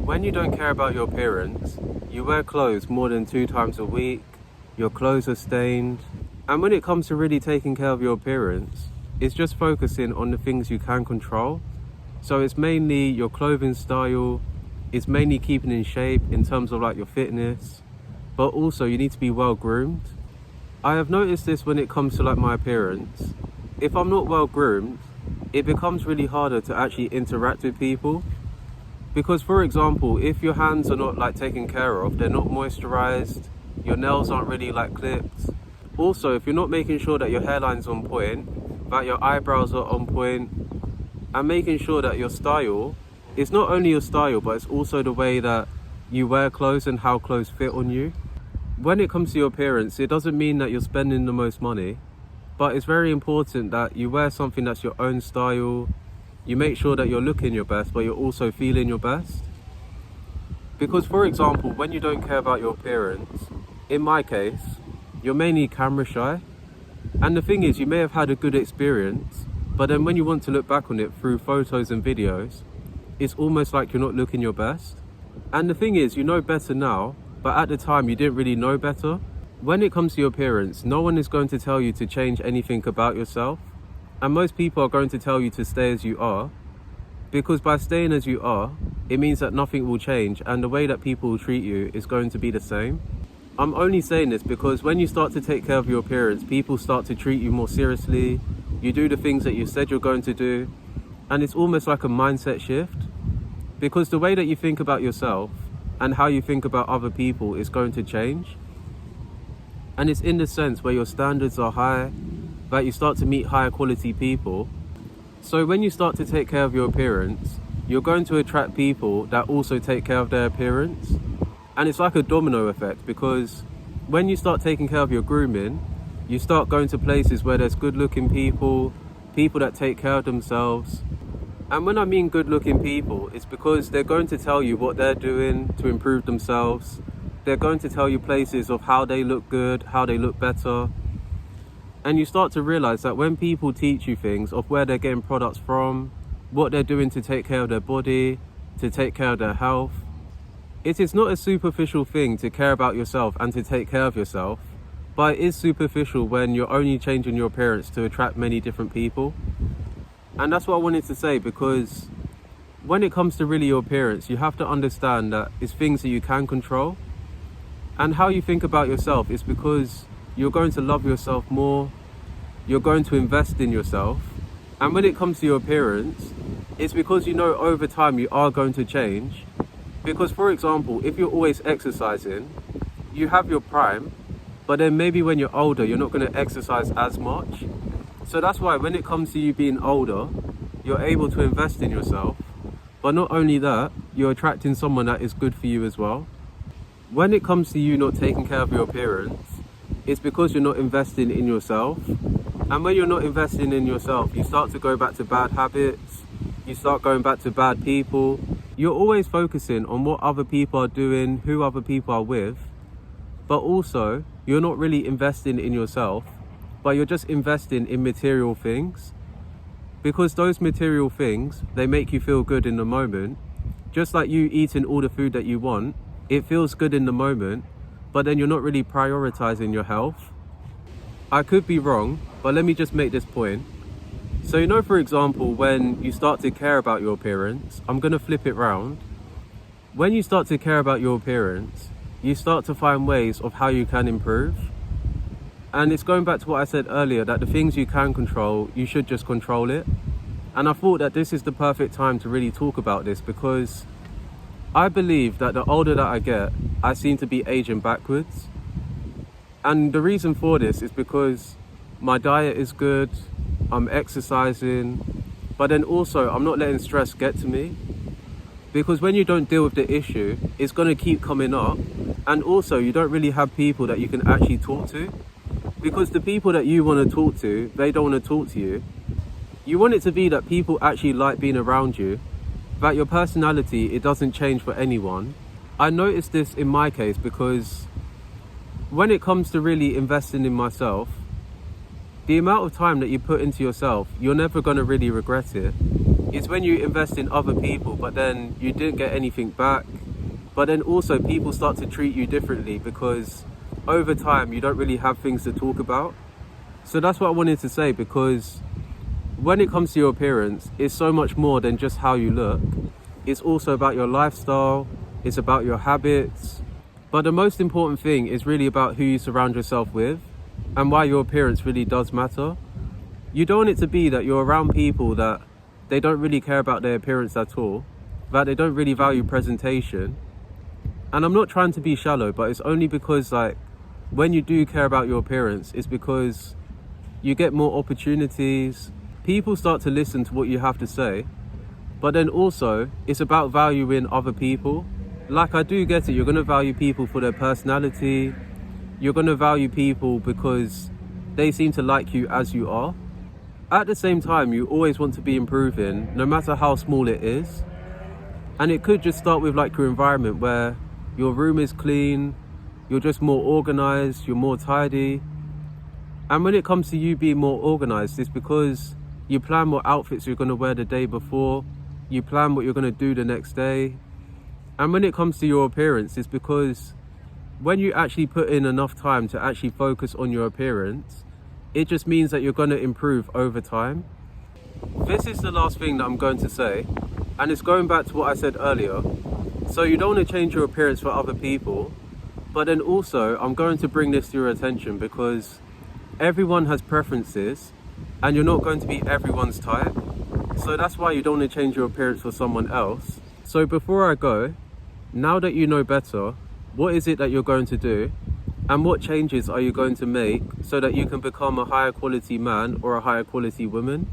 When you don't care about your appearance, you wear clothes more than 2 times a week, your clothes are stained, and when it comes to really taking care of your appearance, it's just focusing on the things you can control. So it's mainly your clothing style, it's mainly keeping in shape in terms of like your fitness, but also you need to be well groomed. I have noticed this when it comes to like my appearance. If I'm not well groomed, it becomes really harder to actually interact with people. Because for example, if your hands are not like taken care of, they're not moisturized, your nails aren't really like clipped. Also, if you're not making sure that your hairline's on point, that your eyebrows are on point, and making sure that your style, it's not only your style, but it's also the way that you wear clothes and how clothes fit on you. When it comes to your appearance, it doesn't mean that you're spending the most money, but it's very important that you wear something that's your own style. You make sure that you're looking your best, but you're also feeling your best. Because for example, when you don't care about your appearance, in my case, you're mainly camera shy. And the thing is, you may have had a good experience, but then when you want to look back on it through photos and videos, it's almost like you're not looking your best. And the thing is, you know better now, but at the time you didn't really know better. When it comes to your appearance, no one is going to tell you to change anything about yourself. And most people are going to tell you to stay as you are, because by staying as you are, it means that nothing will change and the way that people will treat you is going to be the same. I'm only saying this because when you start to take care of your appearance, people start to treat you more seriously. You do the things that you said you're going to do, and it's almost like a mindset shift, because the way that you think about yourself and how you think about other people is going to change. And it's in the sense where your standards are high, that you start to meet higher quality people. So when you start to take care of your appearance, you're going to attract people that also take care of their appearance. And it's like a domino effect, because when you start taking care of your grooming, you start going to places where there's good looking people, people that take care of themselves. And when I mean good looking people, it's because they're going to tell you what they're doing to improve themselves. They're going to tell you places of how they look good, how they look better. And you start to realize that when people teach you things of where they're getting products from, what they're doing to take care of their body, to take care of their health, it is not a superficial thing to care about yourself and to take care of yourself, but it is superficial when you're only changing your appearance to attract many different people. And that's what I wanted to say, because when it comes to really your appearance, you have to understand that it's things that you can control. And how you think about yourself is because you're going to love yourself more, you're going to invest in yourself. And when it comes to your appearance, it's because you know over time you are going to change. Because for example, if you're always exercising, you have your prime, but then maybe when you're older, you're not going to exercise as much. So that's why when it comes to you being older, you're able to invest in yourself. But not only that, you're attracting someone that is good for you as well. When it comes to you not taking care of your appearance, it's because you're not investing in yourself. And when you're not investing in yourself, you start to go back to bad habits, you start going back to bad people. You're always focusing on what other people are doing, who other people are with, but also you're not really investing in yourself, but you're just investing in material things. Because those material things, they make you feel good in the moment. Just like you eating all the food that you want, it feels good in the moment, but then you're not really prioritizing your health. I could be wrong, but let me just make this point. So you know, for example, when you start to care about your appearance, I'm going to flip it round. When you start to care about your appearance, you start to find ways of how you can improve. And it's going back to what I said earlier, that the things you can control, you should just control it. And I thought that this is the perfect time to really talk about this, because I believe that the older that I get, I seem to be aging backwards. And the reason for this is because my diet is good, I'm exercising, but then also I'm not letting stress get to me. Because when you don't deal with the issue, it's going to keep coming up. And also you don't really have people that you can actually talk to. Because the people that you want to talk to, they don't want to talk to you. You want it to be that people actually like being around you, that your personality, it doesn't change for anyone. I noticed this in my case because when it comes to really investing in myself, the amount of time that you put into yourself, you're never going to really regret it. is when you invest in other people, but then you didn't get anything back. But then also people start to treat you differently because over time you don't really have things to talk about. So that's what I wanted to say, because when it comes to your appearance, it's so much more than just how you look. It's also about your lifestyle, it's about your habits. But the most important thing is really about who you surround yourself with and why your appearance really does matter. You don't want it to be that you're around people that they don't really care about their appearance at all, that they don't really value presentation. And I'm not trying to be shallow, but it's only because like when you do care about your appearance, it's because you get more opportunities, people start to listen to what you have to say, but then also it's about valuing other people. Like, I do get it, you're going to value people for their personality, you're going to value people because they seem to like you as you are. At the same time, you always want to be improving, no matter how small it is. And it could just start with like your environment, where your room is clean, you're just more organized, you're more tidy. And when it comes to you being more organized, it's because you plan what outfits you're going to wear the day before, you plan what you're going to do the next day. And when it comes to your appearance, it's because when you actually put in enough time to actually focus on your appearance, it just means that you're going to improve over time. This is the last thing that I'm going to say, and it's going back to what I said earlier. So you don't want to change your appearance for other people, but then also I'm going to bring this to your attention because everyone has preferences and you're not going to be everyone's type. So that's why you don't want to change your appearance for someone else. So before I go, now that you know better, what is it that you're going to do? And what changes are you going to make so that you can become a higher quality man or a higher quality woman?